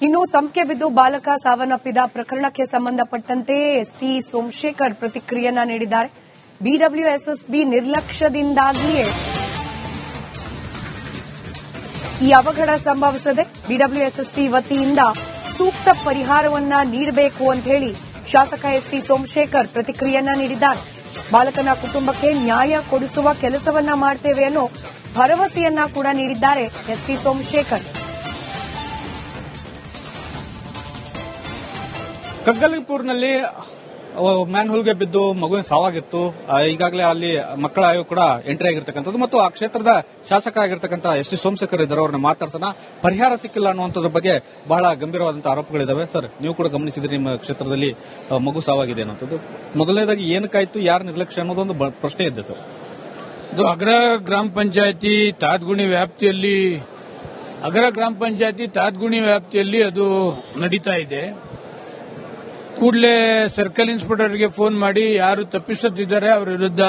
ಇನ್ನು ಸಂಖ್ಯೆ ಬಿದ್ದು ಬಾಲಕ ಸಾವನ್ನಪ್ಪಿದ ಪ್ರಕರಣಕ್ಕೆ ಸಂಬಂಧಪಟ್ಟಂತೆ ಎಸ್ಟಿ ಸೋಮಶೇಖರ್ ಪ್ರತಿಕ್ರಿಯೆಯನ್ನ ನೀಡಿದ್ದಾರೆ. ಬಿಡಬ್ಲ್ಯೂಎಸ್ಎಸ್ಬಿ ನಿರ್ಲಕ್ಷ್ಯದಿಂದಾಗಿಯೇ ಈ ಅವಘಡ ಸಂಭವಿಸಿದೆ. ಬಿಡಬ್ಲ್ಯೂಎಸ್ಎಸ್ಬಿ ವತಿಯಿಂದ ಸೂಕ್ತ ಪರಿಹಾರವನ್ನ ನೀಡಬೇಕು ಅಂತ ಹೇಳಿ ಶಾಸಕ ಎಸ್ಟಿ ಸೋಮಶೇಖರ್ ಪ್ರತಿಕ್ರಿಯೆಯನ್ನ ನೀಡಿದ್ದಾರೆ. ಬಾಲಕನ ಕುಟುಂಬಕ್ಕೆ ನ್ಯಾಯ ಕೊಡಿಸುವ ಕೆಲಸವನ್ನ ಮಾಡ್ತೇವೆ ಅನ್ನೋ ಭರವಸೆಯನ್ನ ಕೂಡ ನೀಡಿದ್ದಾರೆ ಎಸ್ಟಿ ಸೋಮಶೇಖರ್. ಕಗ್ಗಲಿಪುರ್ನಲ್ಲಿ ಮ್ಯಾನ್ಹೋಲ್ಗೆ ಬಿದ್ದು ಮಗುವಿನ ಸಾವಾಗಿತ್ತು. ಈಗಾಗಲೇ ಅಲ್ಲಿ ಮಕ್ಕಳ ಆಯೋಗ ಕೂಡ ಎಂಟ್ರಿ ಆಗಿರ್ತಕ್ಕಂಥದ್ದು ಮತ್ತು ಆ ಕ್ಷೇತ್ರದ ಶಾಸಕ ಆಗಿರ್ತಕ್ಕಂಥ ಎಸ್ ಟಿ ಸೋಮಶೇಖರ್ ಇದ್ದಾರೆ. ಅವ್ರನ್ನ ಮಾತಾಡ್ಸೋಣ. ಪರಿಹಾರ ಸಿಕ್ಕಿಲ್ಲ ಅನ್ನುವಂಥದ್ರ ಬಗ್ಗೆ ಬಹಳ ಗಂಭೀರವಾದಂತಹ ಆರೋಪಗಳಿದಾವೆ. ಸರ್, ನೀವು ಕೂಡ ಗಮನಿಸಿದ್ರಿ, ನಿಮ್ಮ ಕ್ಷೇತ್ರದಲ್ಲಿ ಮಗು ಸಾವಾಗಿದೆ ಅನ್ನೋಂಥದ್ದು. ಮೊದಲನೇದಾಗಿ ಏನಕ್ಕಾಯ್ತು, ಯಾರ ನಿರ್ಲಕ್ಷ್ಯ ಅನ್ನೋದೊಂದು ಪ್ರಶ್ನೆ ಇದೆ ಸರ್. ಇದು ಅಗ್ರ ಗ್ರಾಮ ಪಂಚಾಯತಿ ತಾತ್ಗುಣಿ ವ್ಯಾಪ್ತಿಯಲ್ಲಿ ಅದು ನಡೀತಾ ಇದೆ. ಕೂಡಲೇ ಸರ್ಕಲ್ ಇನ್ಸ್ಪೆಕ್ಟರ್ಗೆ ಫೋನ್ ಮಾಡಿ ಯಾರು ತಪ್ಪಿಸುತ್ತಿದ್ದಾರೆ ಅವರ ವಿರುದ್ಧ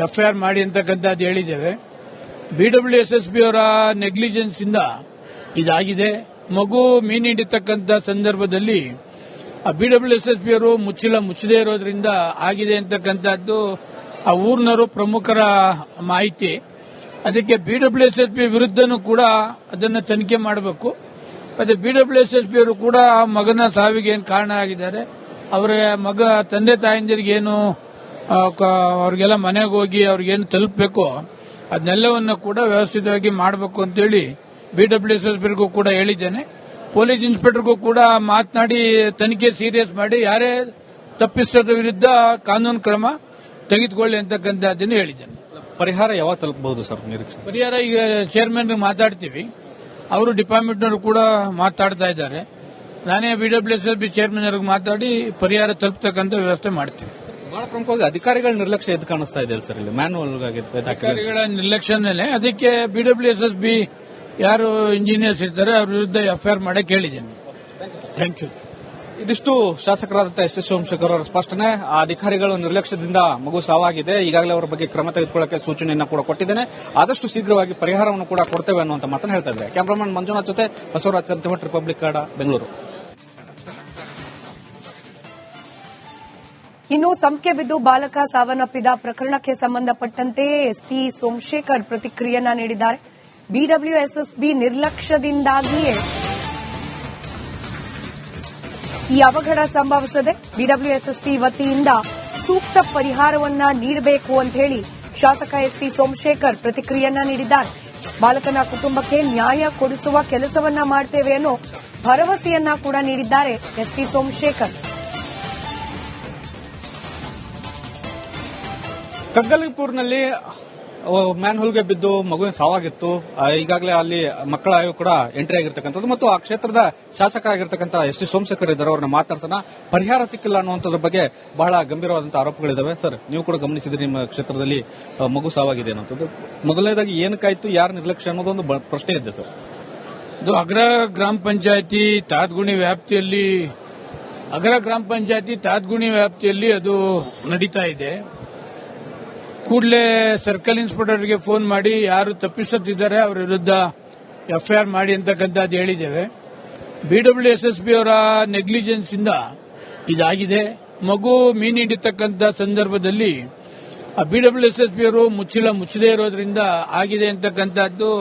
ಎಫ್ಐಆರ್ ಮಾಡಿ ಅಂತಕ್ಕಂಥದ್ದು ಹೇಳಿದ್ದೇವೆ. ಬಿಡಬ್ಲ್ಯೂಎಸ್ಎಸ್ಬಿ ಅವರ ನೆಗ್ಲಿಜೆನ್ಸ್ ಇಂದ ಇದಾಗಿದೆ. ಮಗು ಮೀನು ಹಿಡಿತಕ್ಕಂಥ ಸಂದರ್ಭದಲ್ಲಿ ಆ ಬಿಡಬ್ಲ್ಯೂಎಸ್ಎಸ್ಬಿ ಅವರು ಮುಚ್ಚದೇ ಇರೋದ್ರಿಂದ ಆಗಿದೆ ಅಂತಕ್ಕಂಥದ್ದು ಆ ಊರಿನವರು ಪ್ರಮುಖರ ಮಾಹಿತಿ. ಅದಕ್ಕೆ ಬಿಡಬ್ಲ್ಯೂಎಸ್ಎಸ್ಬಿ ವಿರುದ್ಧನೂ ಕೂಡ ಅದನ್ನು ತನಿಖೆ ಮಾಡಬೇಕು. ಮತ್ತೆ ಬಿಡಬ್ಲ್ಯೂಎಸ್ಎಸ್ಬಿ ಅವರು ಕೂಡ ಮಗನ ಸಾವಿಗೆ ಏನು ಕಾರಣ ಆಗಿದ್ದಾರೆ, ಅವರ ಮಗ ತಂದೆ ತಾಯಂದಿರಿಗೆ ಏನು ಅವ್ರಿಗೆಲ್ಲ ಮನೆಗೆ ಹೋಗಿ ಅವ್ರಿಗೇನು ತಲುಪಬೇಕೋ ಅದನ್ನೆಲ್ಲವನ್ನು ಕೂಡ ವ್ಯವಸ್ಥಿತವಾಗಿ ಮಾಡಬೇಕು ಅಂತೇಳಿ ಬಿಡಬ್ಲ್ಯೂಎಸ್ಎಸ್ಬಿಗೂ ಕೂಡ ಹೇಳಿದ್ದೇನೆ. ಪೊಲೀಸ್ ಇನ್ಸ್ಪೆಕ್ಟರ್ಗೂ ಕೂಡ ಮಾತನಾಡಿ ತನಿಖೆ ಸೀರಿಯಸ್ ಮಾಡಿ ಯಾರೇ ತಪ್ಪಿಸದ ವಿರುದ್ಧ ಕಾನೂನು ಕ್ರಮ ತೆಗೆದುಕೊಳ್ಳಿ ಅಂತಕ್ಕಂಥದ್ದನ್ನು ಹೇಳಿದ್ದೇನೆ. ಪರಿಹಾರ ಯಾವಾಗ ತಲುಪಬಹುದು ಸರ್ ನಿರೀಕ್ಷೆ? ಪರಿಹಾರ ಈಗ ಚೇರ್ಮನ್ ಮಾತಾಡ್ತೀವಿ, ಅವರು ಡಿಪಾರ್ಟ್ಮೆಂಟ್ನವರು ಕೂಡ ಮಾತಾಡ್ತಾ ಇದ್ದಾರೆ. ನಾನೇ ಬಿಡಬ್ಲ್ಯೂಎಸ್ಎಸ್ಬಿ ಚೇರ್ಮನ್ ಅವ್ರಿಗೆ ಮಾತಾಡಿ ಪರಿಹಾರ ತಲುಪತಕ್ಕಂಥ ವ್ಯವಸ್ಥೆ ಮಾಡ್ತೀವಿ. ಬಹಳ ಪ್ರಮುಖವಾಗಿ ಅಧಿಕಾರಿಗಳ ನಿರ್ಲಕ್ಷ್ಯ ಎದ್ದು ಕಾಣಿಸ್ತಾ ಇದೆ ಸರ್. ಇಲ್ಲಿ ಮ್ಯಾನ್ಯುವಲ್ ಅಧಿಕಾರಿಗಳ ನಿರ್ಲಕ್ಷ್ಯನೇ. ಅದಕ್ಕೆ ಬಿಡಬ್ಲ್ಯೂಎಸ್ಎಸ್ಬಿ ಯಾರು ಇಂಜಿನಿಯರ್ಸ್ ಇರ್ತಾರೆ ಅವ್ರ ವಿರುದ್ಧ ಎಫ್ಐಆರ್ ಮಾಡಕ್ಕೆ ಹೇಳಿದ್ದೇನೆ. Thank you. ಇದಿಷ್ಟು ಶಾಸಕರಾದಂತಹ ಎಸ್ ಟಿ ಸೋಮಶೇಖರ್ ಅವರ ಸ್ಪಷ್ಟನೆ. ಆ ಅಧಿಕಾರಿಗಳು ನಿರ್ಲಕ್ಷ್ಯದಿಂದ ಮಗು ಸಾವಾಗಿದೆ. ಈಗಾಗಲೇ ಅವರ ಬಗ್ಗೆ ಕ್ರಮ ತೆಗೆದುಕೊಳ್ಳಕ್ಕೆ ಸೂಚನೆಯನ್ನು ಕೂಡ ಕೊಟ್ಟಿದ್ದೇನೆ. ಆದಷ್ಟು ಶೀಘ್ರವಾಗಿ ಪರಿಹಾರವನ್ನು ಕೂಡ ಕೊಡ್ತೇವೆ ಅನ್ನುವಂತ ಮಾತನ್ನು ಹೇಳ್ತಾ ಇದ್ದಾರೆ. ಕ್ಯಾಮರಾಮನ್ ಮಂಜುನಾಥ್ ಜೊತೆ ಬಸವರಾಜ್ ಸಂತಿಮಠ್, ರಿಪಬ್ಲಿಕ್ ಕನ್ನಡ, ಬೆಂಗಳೂರು. ಇನ್ನು ಸಂಖ್ಯೆ ಬಿದ್ದು ಬಾಲಕ ಸಾವನ್ನಪ್ಪಿದ ಪ್ರಕರಣಕ್ಕೆ ಸಂಬಂಧಪಟ್ಟಂತೆ ಎಸ್ಟಿ ಸೋಮಶೇಖರ್ ಪ್ರತಿಕ್ರಿಯೆಯನ್ನ ನೀಡಿದ್ದಾರೆ. ಬಿಡಬ್ಲ್ಯೂಎಸ್ಎಸ್ಬಿ ನಿರ್ಲಕ್ಷ್ಯದಿಂದಾಗಿಯೇ ಈ ಅವಘಡ ಸಂಭವಿಸಿದೆ. ಬಿಡಬ್ಲ್ಯೂಎಸ್ಎಸ್ಬಿ ವತಿಯಿಂದ ಸೂಕ್ತ ಪರಿಹಾರವನ್ನ ನೀಡಬೇಕು ಅಂತ ಹೇಳಿ ಶಾಸಕ ಎಸ್ಟಿ ಸೋಮಶೇಖರ್ ಪ್ರತಿಕ್ರಿಯೆಯನ್ನ ನೀಡಿದ್ದಾರೆ. ಬಾಲಕನ ಕುಟುಂಬಕ್ಕೆ ನ್ಯಾಯ ಕೊಡಿಸುವ ಕೆಲಸವನ್ನ ಮಾಡ್ತೇವೆ ಅನ್ನೋ ಭರವಸೆಯನ್ನ ಕೂಡ ನೀಡಿದ್ದಾರೆ ಎಸ್ಟಿ ಸೋಮಶೇಖರ್. ಕಗ್ಗಲಿಪುರ್ನಲ್ಲಿ ಮ್ಯಾನ್ಹೋಲ್ಗೆ ಬಿದ್ದು ಮಗುವಿನ ಸಾವಾಗಿತ್ತು. ಈಗಾಗಲೇ ಅಲ್ಲಿ ಮಕ್ಕಳ ಆಯೋಗ ಕೂಡ ಎಂಟ್ರಿ ಆಗಿರ್ತಕ್ಕಂಥದ್ದು ಮತ್ತು ಆ ಕ್ಷೇತ್ರದ ಶಾಸಕ ಆಗಿರ್ತಕ್ಕಂಥ ಎಸ್ ಟಿ ಸೋಮಶೇಖರ್ ಇದ್ದಾರೆ. ಅವ್ರನ್ನ ಮಾತಾಡ್ಸೋಣ. ಪರಿಹಾರ ಸಿಕ್ಕಿಲ್ಲ ಅನ್ನುವಂಥದ್ರ ಬಗ್ಗೆ ಬಹಳ ಗಂಭೀರವಾದಂತಹ ಆರೋಪಗಳಿದಾವೆ. ಸರ್, ನೀವು ಕೂಡ ಗಮನಿಸಿದ್ರಿ, ನಿಮ್ಮ ಕ್ಷೇತ್ರದಲ್ಲಿ ಮಗು ಸಾವಾಗಿದೆ ಅನ್ನೋಂಥದ್ದು. ಮೊದಲನೇದಾಗಿ ಏನಕ್ಕಾಯ್ತು, ಯಾರ ನಿರ್ಲಕ್ಷ್ಯ ಅನ್ನೋದೊಂದು ಪ್ರಶ್ನೆ ಇದೆ ಸರ್. ಇದು ಅಗ್ರ ಗ್ರಾಮ ಪಂಚಾಯತಿ ತಾತ್ಗುಣಿ ವ್ಯಾಪ್ತಿಯಲ್ಲಿ ಅದು ನಡೀತಾ ಇದೆ. ಕೂಡಲೇ ಸರ್ಕಲ್ ಇನ್ಸ್ಪೆಕ್ಟರ್ಗೆ ಫೋನ್ ಮಾಡಿ ಯಾರು ತಪ್ಪಿಸುತ್ತಿದ್ದಾರೆ ಅವರ ವಿರುದ್ಧ ಎಫ್ಐಆರ್ ಮಾಡಿ ಅಂತಕ್ಕಂಥದ್ದು ಹೇಳಿದ್ದೇವೆ. ಬಿಡಬ್ಲ್ಯೂಎಸ್ಎಸ್ಬಿ ಅವರ ನೆಗ್ಲಿಜೆನ್ಸ್ ಇಂದ ಇದಾಗಿದೆ. ಮಗು ಮೀನು ಹಿಡಿತಕ್ಕಂಥ ಸಂದರ್ಭದಲ್ಲಿ ಆ ಬಿಡಬ್ಲ್ಯೂಎಸ್ಎಸ್ಬಿ ಅವರು ಮುಚ್ಚದೇ ಇರೋದ್ರಿಂದ ಆಗಿದೆ ಅಂತಕ್ಕಂಥದ್ದು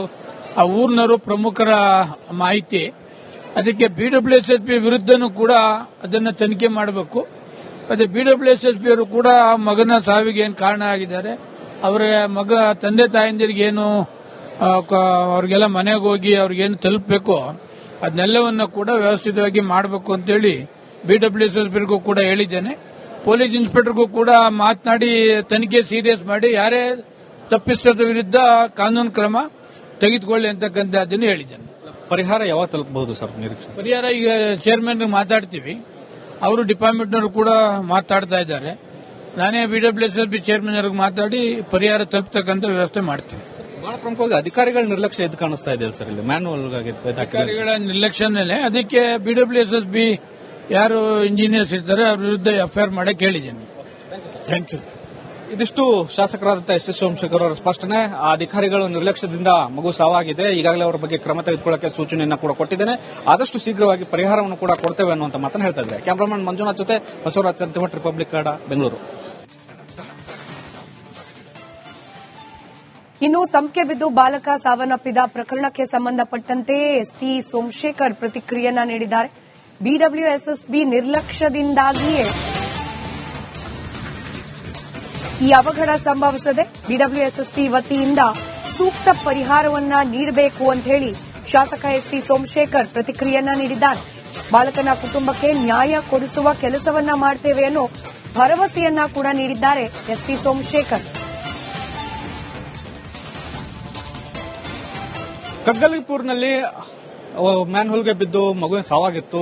ಆ ಊರಿನವರು ಪ್ರಮುಖರ ಮಾಹಿತಿ. ಅದಕ್ಕೆ ಬಿಡಬ್ಲ್ಯೂಎಸ್ಎಸ್ಬಿ ವಿರುದ್ಧನೂ ಕೂಡ ಅದನ್ನು ತನಿಖೆ ಮಾಡಬೇಕು. ಮತ್ತೆ ಬಿಡಬ್ಲ್ಯೂಎಸ್ಎಸ್ಬಿ ಅವರು ಕೂಡ ಮಗನ ಸಾವಿಗೆ ಏನು ಕಾರಣ ಆಗಿದ್ದಾರೆ, ಅವರ ಮಗ ತಂದೆ ತಾಯಂದಿರಿಗೆ ಏನು ಅವ್ರಿಗೆಲ್ಲ ಮನೆಗೆ ಹೋಗಿ ಅವ್ರಿಗೇನು ತಲುಪಬೇಕೋ ಅದನ್ನೆಲ್ಲವನ್ನು ಕೂಡ ವ್ಯವಸ್ಥಿತವಾಗಿ ಮಾಡಬೇಕು ಅಂತೇಳಿ ಬಿಡಬ್ಲ್ಯೂಎಸ್ಎಸ್ಬಿಗೂ ಕೂಡ ಹೇಳಿದ್ದೇನೆ. ಪೊಲೀಸ್ ಇನ್ಸ್ಪೆಕ್ಟರ್ಗೂ ಕೂಡ ಮಾತನಾಡಿ ತನಿಖೆ ಸೀರಿಯಸ್ ಮಾಡಿ ಯಾರೇ ತಪ್ಪಿಸದ ವಿರುದ್ಧ ಕಾನೂನು ಕ್ರಮ ತೆಗೆದುಕೊಳ್ಳಿ ಅಂತಕ್ಕಂಥದ್ದನ್ನು ಹೇಳಿದ್ದೇನೆ. ಪರಿಹಾರ ಯಾವಾಗ ತಲುಪಬಹುದು ಸರ್ ನಿರೀಕ್ಷೆ? ಪರಿಹಾರ ಈಗ ಚೇರ್ಮನ್ ಮಾತಾಡ್ತೀವಿ, ಅವರು ಡಿಪಾರ್ಟ್ಮೆಂಟ್ನವರು ಕೂಡ ಮಾತಾಡ್ತಾ ಇದ್ದಾರೆ. ನಾನೇ ಬಿಡಬ್ಲ್ಯೂಎಸ್ಎಸ್ಬಿ ಚೇರ್ಮನ್ ಅವ್ರಿಗೆ ಮಾತಾಡಿ ಪರಿಹಾರ ತಲುಪತಕ್ಕಂಥ ವ್ಯವಸ್ಥೆ ಮಾಡ್ತೀನಿ. ಬಹಳ ಪ್ರಮುಖವಾಗಿ ಅಧಿಕಾರಿಗಳ ನಿರ್ಲಕ್ಷ್ಯ ಎದ್ದು ಕಾಣಿಸ್ತಾ ಇದೆ ಸರ್. ಇಲ್ಲಿ ಮ್ಯಾನ್ಯುವಲ್ ಅಧಿಕಾರಿಗಳ ನಿರ್ಲಕ್ಷ್ಯನೇ. ಅದಕ್ಕೆ ಬಿಡಬ್ಲ್ಯೂಎಸ್ಎಸ್ಬಿ ಯಾರು ಇಂಜಿನಿಯರ್ಸ್ ಇರ್ತಾರೆ ಅವ್ರ ವಿರುದ್ಧ ಎಫ್ಐಆರ್ ಮಾಡಕ್ಕೆ ಹೇಳಿದ್ದೇನೆ. Thank you. ಇದಿಷ್ಟು ಶಾಸಕರಾದಂಥ ಎಸ್ ಟಿ ಸೋಮಶೇಖರ್ ಅವರ ಸ್ಪಷ್ಟನೆ. ಆ ಅಧಿಕಾರಿಗಳು ನಿರ್ಲಕ್ಷ್ಯದಿಂದ ಮಗು ಸಾವಾಗಿದೆ, ಈಗಾಗಲೇ ಅವರ ಬಗ್ಗೆ ಕ್ರಮ ತೆಗೆದುಕೊಳ್ಳಕ್ಕೆ ಸೂಚನೆಯನ್ನ ಕೂಡ ಕೊಟ್ಟಿದ್ದೇನೆ, ಆದಷ್ಟು ಶೀಘ್ರವಾಗಿ ಪರಿಹಾರವನ್ನು ಕೂಡ ಕೊಡ್ತೇವೆ ಅನ್ನುವಂತ ಮಾತನ್ನು ಹೇಳ್ತಾ ಇದ್ದಾರೆ. ಕ್ಯಾಮರಾಮನ್ ಮಂಜುನಾಥ್ ಜೊತೆ ಬಸವರಾಜ್ ಸಂತಿಮಠ್, ರಿಪಬ್ಲಿಕ್ ಕನ್ನಡ, ಬೆಂಗಳೂರು. ಇನ್ನು ಸಂಖ್ಯೆ ಬಿದ್ದು ಬಾಲಕ ಸಾವನ್ನಪ್ಪಿದ ಪ್ರಕರಣಕ್ಕೆ ಸಂಬಂಧಪಟ್ಟಂತೆ ಎಸ್ಟಿ ಸೋಮಶೇಖರ್ ಪ್ರತಿಕ್ರಿಯೆಯನ್ನ ನೀಡಿದ್ದಾರೆ. ಬಿಡಬ್ಲ್ಯೂಎಸ್ಎಸ್ಬಿ ನಿರ್ಲಕ್ಷ್ಯದಿಂದಾಗಿಯೇ ಈ ಅವಘಡ ಸಂಭವಿಸಿದೆ. ಬಿಡಬ್ಲ್ಯೂಎಸ್ಎಸ್ಬಿ ವತಿಯಿಂದ ಸೂಕ್ತ ಪರಿಹಾರವನ್ನ ನೀಡಬೇಕು ಅಂತ ಹೇಳಿ ಶಾಸಕ ಎಸ್ಟಿ ಸೋಮಶೇಖರ್ ಪ್ರತಿಕ್ರಿಯೆಯನ್ನ ನೀಡಿದ್ದಾರೆ. ಬಾಲಕನ ಕುಟುಂಬಕ್ಕೆ ನ್ಯಾಯ ಕೊಡಿಸುವ ಕೆಲಸವನ್ನ ಮಾಡ್ತೇವೆ ಅನ್ನೋ ಭರವಸೆಯನ್ನ ಕೂಡ ನೀಡಿದ್ದಾರೆ ಎಸ್ಟಿ ಸೋಮಶೇಖರ್. ಕಗ್ಗಲಿಪುರ್ನಲ್ಲಿ ಮ್ಯಾನ್ಹೋಲ್ಗೆ ಬಿದ್ದು ಮಗುವಿನ ಸಾವಾಗಿತ್ತು.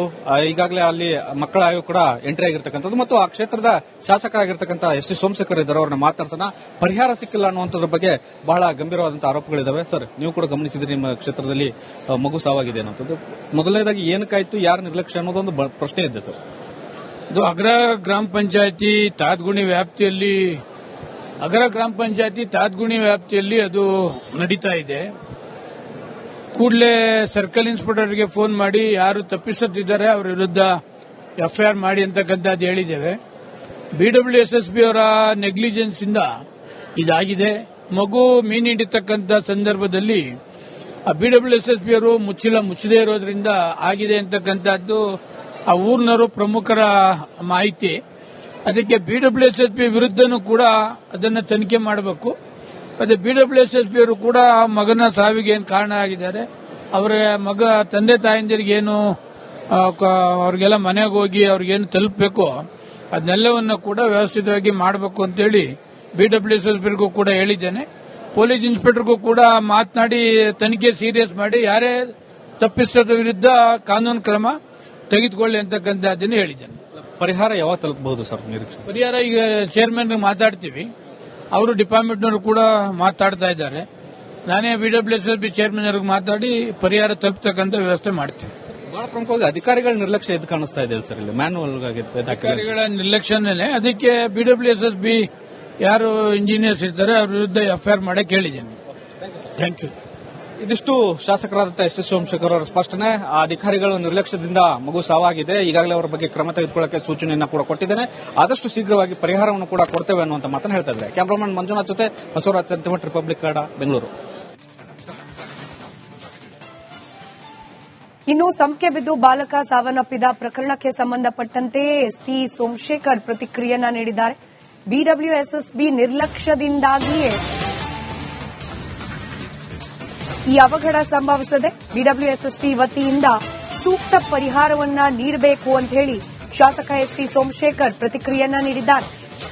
ಈಗಾಗಲೇ ಅಲ್ಲಿ ಮಕ್ಕಳ ಆಯೋಗ ಕೂಡ ಎಂಟ್ರಿ ಆಗಿರ್ತಕ್ಕಂಥದ್ದು ಮತ್ತು ಆ ಕ್ಷೇತ್ರದ ಶಾಸಕರಾಗಿರ್ತಕ್ಕಂಥ ಎಸ್ ಟಿ ಸೋಮಶೇಖರ್ ಇದ್ದಾರೆ, ಅವ್ರನ್ನ ಮಾತಾಡ್ಸೋಣ. ಪರಿಹಾರ ಸಿಕ್ಕಿಲ್ಲ ಅನ್ನುವಂಥದ್ರ ಬಗ್ಗೆ ಬಹಳ ಗಂಭೀರವಾದಂತಹ ಆರೋಪಗಳಿದಾವೆ. ಸರ್, ನೀವು ಕೂಡ ಗಮನಿಸಿದ್ರಿ, ನಿಮ್ಮ ಕ್ಷೇತ್ರದಲ್ಲಿ ಮಗು ಸಾವಾಗಿದೆ ಅನ್ನೋದು. ಮೊದಲನೇದಾಗಿ ಏನಕ್ಕಾಯ್ತು, ಯಾರ ನಿರ್ಲಕ್ಷ್ಯ ಅನ್ನೋದೊಂದು ಪ್ರಶ್ನೆ ಇದೆ ಸರ್. ಇದು ಅಗ್ರ ಗ್ರಾಮ ಪಂಚಾಯತಿ ತಾತ್ಗುಣಿ ವ್ಯಾಪ್ತಿಯಲ್ಲಿ ಅದು ನಡೀತಾ ಇದೆ. ಕೂಡಲೇ ಸರ್ಕಲ್ ಇನ್ಸ್ಪೆಕ್ಟರ್ಗೆ ಫೋನ್ ಮಾಡಿ ಯಾರು ತಪ್ಪಿಸುತ್ತಿದ್ದಾರೆ ಅವರ ವಿರುದ್ಧ ಎಫ್ಐಆರ್ ಮಾಡಿ ಅಂತಕ್ಕಂಥದ್ದು ಹೇಳಿದ್ದೇವೆ. ಬಿಡಬ್ಲ್ಯೂಎಸ್ಎಸ್ಬಿ ಅವರ ನೆಗ್ಲಿಜೆನ್ಸ್ ಇಂದ ಇದಾಗಿದೆ. ಮಗು ಮೀನು ಹಿಡಿತಕ್ಕಂಥ ಸಂದರ್ಭದಲ್ಲಿ ಆ ಬಿಡಬ್ಲ್ಯೂಎಸ್ಎಸ್ಬಿ ಅವರು ಮುಚ್ಚದೇ ಇರೋದ್ರಿಂದ ಆಗಿದೆ ಅಂತಕ್ಕಂಥದ್ದು ಆ ಊರಿನವರು ಪ್ರಮುಖರ ಮಾಹಿತಿ. ಅದಕ್ಕೆ ಬಿಡಬ್ಲ್ಯೂಎಸ್ಎಸ್ಬಿ ವಿರುದ್ಧನೂ ಕೂಡ ಅದನ್ನು ತನಿಖೆ ಮಾಡಬೇಕು. ಅದೇ ಬಿಡಬ್ಲ್ಯೂಎಸ್ಎಸ್ಬಿ ಅವರು ಕೂಡ ಮಗನ ಸಾವಿಗೆ ಏನು ಕಾರಣ ಆಗಿದ್ದಾರೆ, ಅವರ ಮಗ ತಂದೆ ತಾಯಂದಿರಿಗೇನು ಅವ್ರಿಗೆಲ್ಲ ಮನೆಗೆ ಹೋಗಿ ಅವ್ರಿಗೇನು ತಲುಪಬೇಕು ಅದನ್ನೆಲ್ಲವನ್ನು ಕೂಡ ವ್ಯವಸ್ಥಿತವಾಗಿ ಮಾಡಬೇಕು ಅಂತೇಳಿ ಬಿಡಬ್ಲ್ಯೂಎಸ್ಎಸ್ಬಿಗೂ ಕೂಡ ಹೇಳಿದ್ದೇನೆ. ಪೊಲೀಸ್ ಇನ್ಸ್ಪೆಕ್ಟರ್ಗೂ ಕೂಡ ಮಾತನಾಡಿ ತನಿಖೆ ಸೀರಿಯಸ್ ಮಾಡಿ ಯಾರೇ ತಪ್ಪಿಸೋದ್ರ ವಿರುದ್ಧ ಕಾನೂನು ಕ್ರಮ ತೆಗೆದುಕೊಳ್ಳಿ ಅಂತಕ್ಕಂಥದ್ದನ್ನು ಹೇಳಿದ್ದೇನೆ. ಪರಿಹಾರ ಯಾವಾಗ ತಲುಪಬಹುದು ಸರ್ ನಿರೀಕ್ಷೆ? ಪರಿಹಾರ ಈಗ ಚೇರ್ಮನ್ ಮಾತಾಡ್ತೀವಿ, ಅವರು ಡಿಪಾರ್ಟ್ಮೆಂಟ್ನವರು ಕೂಡ ಮಾತಾಡ್ತಾ ಇದ್ದಾರೆ. ನಾನೇ ಬಿಡಬ್ಲ್ಯೂಎಸ್ಎಸ್ಬಿ ಚೇರ್ಮನ್ ಅವ್ರಿಗೆ ಮಾತಾಡಿ ಪರಿಹಾರ ತಲುಪತಕ್ಕಂಥ ವ್ಯವಸ್ಥೆ ಮಾಡ್ತೀನಿ. ಬಹಳ ಪ್ರಮುಖವಾಗಿ ಅಧಿಕಾರಿಗಳ ನಿರ್ಲಕ್ಷ್ಯ ಎದ್ದು ಕಾಣಿಸ್ತಾ ಇದೆ ಸರ್. ಇಲ್ಲಿ ಮ್ಯಾನ್ಯುವಲ್ ಅಧಿಕಾರಿಗಳ ನಿರ್ಲಕ್ಷ್ಯನೇ. ಅದಕ್ಕೆ ಬಿಡಬ್ಲ್ಯೂಎಸ್ಎಸ್ಬಿ ಯಾರು ಇಂಜಿನಿಯರ್ಸ್ ಇರ್ತಾರೆ ಅವ್ರ ವಿರುದ್ಧ ಎಫ್ಐಆರ್ ಮಾಡಕ್ಕೆ ಹೇಳಿದ್ದೇನೆ. Thank you. ಇದಿಷ್ಟು ಶಾಸಕರಾದಂಥ ಎಸ್ ಟಿ ಸೋಮಶೇಖರ್ ಅವರ ಸ್ಪಷ್ಟನೆ. ಆ ಅಧಿಕಾರಿಗಳು ನಿರ್ಲಕ್ಷ್ಯದಿಂದ ಮಗು ಸಾವಾಗಿದೆ, ಈಗಾಗಲೇ ಅವರ ಬಗ್ಗೆ ಕ್ರಮ ತೆಗೆದುಕೊಳ್ಳಕ್ಕೆ ಸೂಚನೆಯನ್ನ ಕೂಡ ಕೊಟ್ಟಿದ್ದೇನೆ, ಆದಷ್ಟು ಶೀಘ್ರವಾಗಿ ಪರಿಹಾರವನ್ನು ಕೂಡ ಕೊಡ್ತೇವೆ ಅನ್ನುವಂತ ಮಾತನ್ನು ಹೇಳ್ತಾ ಇದ್ದಾರೆ. ಕ್ಯಾಮರಾಮನ್ ಮಂಜುನಾಥ್ ಜೊತೆ ಬಸವರಾಜ್ ಸಂತಿಮಠ್, ರಿಪಬ್ಲಿಕ್ ಕನ್ನಡ, ಬೆಂಗಳೂರು. ಇನ್ನು ಸಂಖ್ಯೆ ಬಿದ್ದು ಬಾಲಕ ಸಾವನ್ನಪ್ಪಿದ ಪ್ರಕರಣಕ್ಕೆ ಸಂಬಂಧಪಟ್ಟಂತೆ ಎಸ್ಟಿ ಸೋಮಶೇಖರ್ ಪ್ರತಿಕ್ರಿಯೆಯನ್ನ ನೀಡಿದ್ದಾರೆ. ಬಿಡಬ್ಲ್ಯೂಎಸ್ಎಸ್ಬಿ ನಿರ್ಲಕ್ಷ್ಯದಿಂದಾಗಿಯೇ ಈ ಅವಘಡ ಸಂಭವಿಸಿದೆ. ಬಿಡಬ್ಲ್ಯೂಎಸ್ಎಸ್ಬಿ ವತಿಯಿಂದ ಸೂಕ್ತ ಪರಿಹಾರವನ್ನ ನೀಡಬೇಕು ಅಂತ ಹೇಳಿ ಶಾಸಕ ಎಸ್ಟಿ ಸೋಮಶೇಖರ್ ಪ್ರತಿಕ್ರಿಯೆಯನ್ನ ನೀಡಿದ್ದಾರೆ.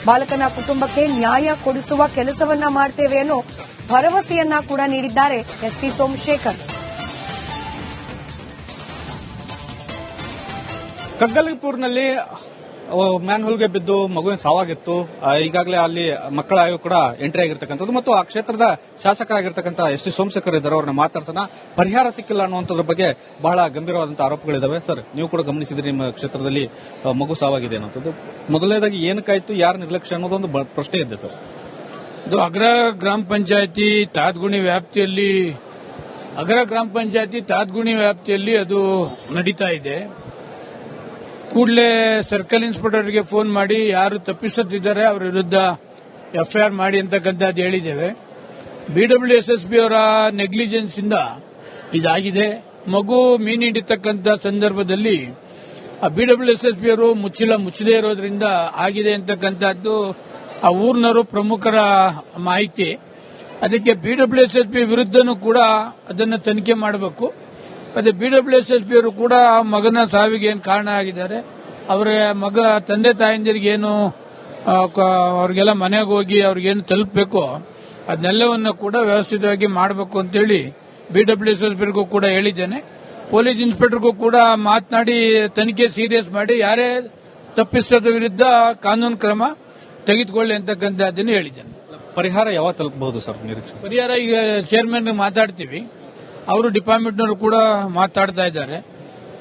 ಬಾಲಕನ ಕುಟುಂಬಕ್ಕೆ ನ್ಯಾಯ ಕೊಡಿಸುವ ಕೆಲಸವನ್ನ ಮಾಡ್ತೇವೆ ಅನ್ನೋ ಭರವಸೆಯನ್ನ ಕೂಡ ನೀಡಿದ್ದಾರೆ ಎಸ್ಟಿ ಸೋಮಶೇಖರ್. ಕಗ್ಗಲಿಪುರ್ನಲ್ಲಿ ಮ್ಯಾನ್ಹೋಲ್ಗೆ ಬಿದ್ದು ಮಗುವಿನ ಸಾವಾಗಿತ್ತು. ಈಗಾಗಲೇ ಅಲ್ಲಿ ಮಕ್ಕಳ ಆಯೋಗ ಕೂಡ ಎಂಟ್ರಿ ಆಗಿರ್ತಕ್ಕಂಥದ್ದು ಮತ್ತು ಆ ಕ್ಷೇತ್ರದ ಶಾಸಕರಾಗಿರ್ತಕ್ಕಂಥ ಎಸ್ ಟಿ ಸೋಮಶೇಖರ್ ಇದ್ದಾರೆ, ಅವ್ರನ್ನ ಮಾತಾಡ್ಸೋಣ. ಪರಿಹಾರ ಸಿಕ್ಕಿಲ್ಲ ಅನ್ನುವಂಥದ್ರ ಬಗ್ಗೆ ಬಹಳ ಗಂಭೀರವಾದಂತಹ ಆರೋಪಗಳಿದಾವೆ. ಸರ್, ನೀವು ಕೂಡ ಗಮನಿಸಿದ್ರಿ, ನಿಮ್ಮ ಕ್ಷೇತ್ರದಲ್ಲಿ ಮಗು ಸಾವಾಗಿದೆ ಅನ್ನೋದು. ಮೊದಲನೇದಾಗಿ ಏನಕ್ಕಾಯ್ತು, ಯಾರ ನಿರ್ಲಕ್ಷ್ಯ ಅನ್ನೋದೊಂದು ಪ್ರಶ್ನೆ ಇದೆ ಸರ್. ಇದು ಅಗ್ರ ಗ್ರಾಮ ಪಂಚಾಯತಿ ತಾತ್ಗುಣಿ ವ್ಯಾಪ್ತಿಯಲ್ಲಿ ಅದು ನಡೀತಾ ಇದೆ. ಕೂಡಲೇ ಸರ್ಕಲ್ ಇನ್ಸ್ಪೆಕ್ಟರ್ಗೆ ಫೋನ್ ಮಾಡಿ ಯಾರು ತಪ್ಪಿಸುತ್ತಿದ್ದಾರೆ ಅವರ ವಿರುದ್ಧ ಎಫ್ಐಆರ್ ಮಾಡಿ ಅಂತಕ್ಕಂಥದ್ದು ಹೇಳಿದ್ದೇವೆ. ಬಿಡಬ್ಲ್ಯೂಎಸ್ಎಸ್ಬಿ ಅವರ ನೆಗ್ಲಿಜೆನ್ಸ್ ಇಂದ ಇದಾಗಿದೆ. ಮಗು ಮೀನು ಹಿಡಿತಕ್ಕಂಥ ಸಂದರ್ಭದಲ್ಲಿ ಆ ಬಿಡಬ್ಲ್ಯೂಎಸ್ಎಸ್ಬಿ ಅವರು ಮುಚ್ಚದೇ ಇರೋದ್ರಿಂದ ಆಗಿದೆ ಅಂತಕ್ಕಂಥದ್ದು ಆ ಊರಿನವರು ಪ್ರಮುಖರ ಮಾಹಿತಿ. ಅದಕ್ಕೆ ಬಿಡಬ್ಲ್ಯೂಎಸ್ಎಸ್ಬಿ ವಿರುದ್ಧನೂ ಕೂಡ ಅದನ್ನು ತನಿಖೆ ಮಾಡಬೇಕು. ಅದೇ ಬಿಡಬ್ಲ್ಯೂಎಸ್ಎಸ್ಬಿ ಅವರು ಕೂಡ ಮಗನ ಸಾವಿಗೆ ಏನು ಕಾರಣ ಆಗಿದ್ದಾರೆ, ಅವರ ಮಗ ತಂದೆ ತಾಯಂದಿರಿಗೇನು ಅವ್ರಿಗೆಲ್ಲ ಮನೆಗೆ ಹೋಗಿ ಅವ್ರಿಗೇನು ತಲುಪಬೇಕು ಅದನ್ನೆಲ್ಲವನ್ನು ಕೂಡ ವ್ಯವಸ್ಥಿತವಾಗಿ ಮಾಡಬೇಕು ಅಂತೇಳಿ ಬಿಡಬ್ಲ್ಯೂಎಸ್ಎಸ್ಬಿಗೂ ಕೂಡ ಹೇಳಿದ್ದೇನೆ. ಪೊಲೀಸ್ ಇನ್ಸ್ಪೆಕ್ಟರ್ಗೂ ಕೂಡ ಮಾತನಾಡಿ ತನಿಖೆ ಸೀರಿಯಸ್ ಮಾಡಿ ಯಾರೇ ತಪ್ಪಿಸೋದ್ರ ವಿರುದ್ಧ ಕಾನೂನು ಕ್ರಮ ತೆಗೆದುಕೊಳ್ಳಿ ಅಂತಕ್ಕಂಥದ್ದನ್ನು ಹೇಳಿದ್ದೇನೆ. ಪರಿಹಾರ ಯಾವಾಗ ತಲುಪಬಹುದು ಸರ್ ನಿರೀಕ್ಷೆ? ಪರಿಹಾರ ಈಗ ಚೇರ್ಮನ್ ಮಾತಾಡ್ತೀವಿ, ಅವರು ಡಿಪಾರ್ಟ್ಮೆಂಟ್ನವರು ಕೂಡ ಮಾತಾಡ್ತಾ ಇದ್ದಾರೆ.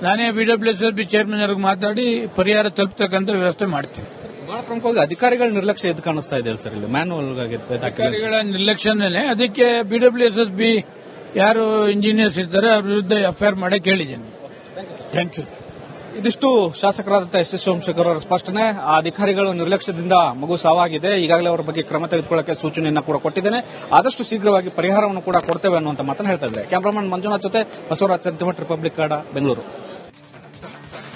ನಾನೇ ಬಿಡಬ್ಲ್ಯೂಎಸ್ಎಸ್ಬಿ ಚೇರ್ಮನ್ ಅವ್ರಿಗೆ ಮಾತಾಡಿ ಪರಿಹಾರ ತಲುಪತಕ್ಕಂಥ ವ್ಯವಸ್ಥೆ ಮಾಡ್ತೀನಿ. ಬಹಳ ಬಹಳ ಪ್ರಮುಖವಾಗಿ ಅಧಿಕಾರಿಗಳ ನಿರ್ಲಕ್ಷ್ಯ ಎದ್ದು ಕಾಣಿಸ್ತಾ ಇದೆ ಸರ್ ಇಲ್ಲಿ ಮ್ಯಾನ್ಯುವಲ್ ಅಧಿಕಾರಿಗಳ ನಿರ್ಲಕ್ಷ್ಯನೇ. ಅದಕ್ಕೆ BWSSB ಯಾರು ಇಂಜಿನಿಯರ್ಸ್ ಇರ್ತಾರೆ ಅವ್ರ ವಿರುದ್ಧ ಎಫ್ಐಆರ್ ಮಾಡಕ್ಕೆ ಹೇಳಿದ್ದೇನೆ. Thank you. ಇದಿಷ್ಟು ಶಾಸಕರಾದಂಥ ಎಸ್ ಟಿ ಸೋಮಶೇಖರ್ ಅವರ ಸ್ಪಷ್ಟನೆ. ಆ ಅಧಿಕಾರಿಗಳು ನಿರ್ಲಕ್ಷ್ಯದಿಂದ ಮಗು ಸಾವಾಗಿದೆ, ಈಗಾಗಲೇ ಅವರ ಬಗ್ಗೆ ಕ್ರಮ ತೆಗೆದುಕೊಳ್ಳಕ್ಕೆ ಸೂಚನೆಯನ್ನು ಕೂಡ ಕೊಟ್ಟಿದ್ದೇನೆ, ಆದಷ್ಟು ಶೀಘ್ರವಾಗಿ ಪರಿಹಾರವನ್ನು ಕೂಡ ಕೊಡ್ತೇವೆ ಅನ್ನುವಂತ ಮಾತನ್ನು ಹೇಳ್ತಾ ಇದ್ದಾರೆ. ಕ್ಯಾಮರಾಮನ್ ಮಂಜುನಾಥ್ ಜೊತೆ ಬಸವರಾಜ್ ಸಂತಿಮಠ್, ರಿಪಬ್ಲಿಕ್ ಕನ್ನಡ, ಬೆಂಗಳೂರು.